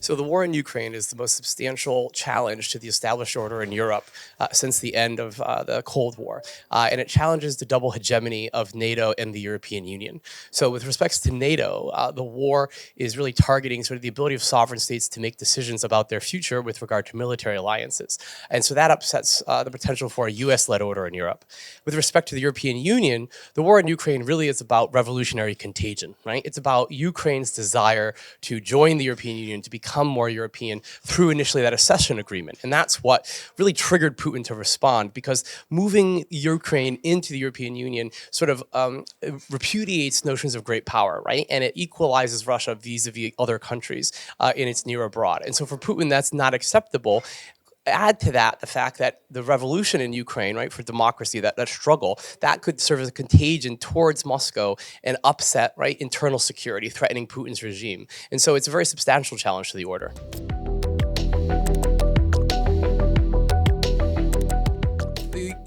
So the war in Ukraine is the most substantial challenge to the established order in Europe since the end of the Cold War. And it challenges the double hegemony of NATO and the European Union. So with respects to NATO, the war is really targeting sort of the ability of sovereign states to make decisions about their future with regard to military alliances. And so that upsets the potential for a US-led order in Europe. With respect to the European Union, the war in Ukraine really is about revolutionary contagion, right? It's about Ukraine's desire to join the European Union, to become more European through initially that accession agreement. And that's what really triggered Putin to respond, because moving Ukraine into the European Union sort of repudiates notions of great power, right? And it equalizes Russia vis-a-vis other countries in its near abroad. And so for Putin, that's not acceptable. Add to that the fact that the revolution in Ukraine, right, for democracy, that struggle, that could serve as a contagion towards Moscow and upset, right, internal security, threatening Putin's regime. And so it's a very substantial challenge to the order.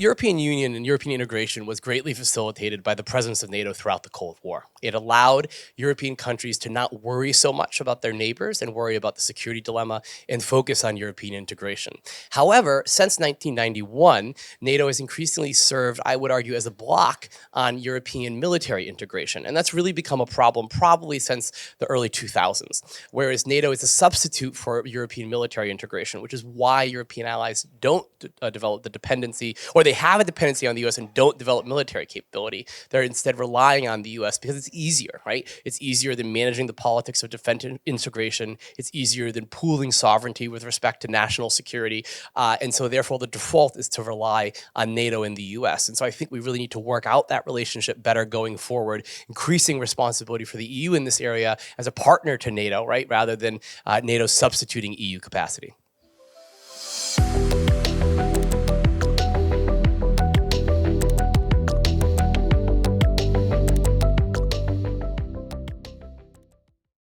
European Union and European integration was greatly facilitated by the presence of NATO throughout the Cold War. It allowed European countries to not worry so much about their neighbors and worry about the security dilemma and focus on European integration. However, since 1991, NATO has increasingly served, I would argue, as a block on European military integration. And that's really become a problem probably since the early 2000s, whereas NATO is a substitute for European military integration, which is why European allies don't develop the dependency, or they have a dependency on the US and don't develop military capability. They're instead relying on the US because it's easier, right? It's easier than managing the politics of defense integration. It's easier than pooling sovereignty with respect to national security. And so therefore the default is to rely on NATO and the US. And so I think we really need to work out that relationship better going forward, increasing responsibility for the EU in this area as a partner to NATO, right? Rather than NATO substituting EU capacity.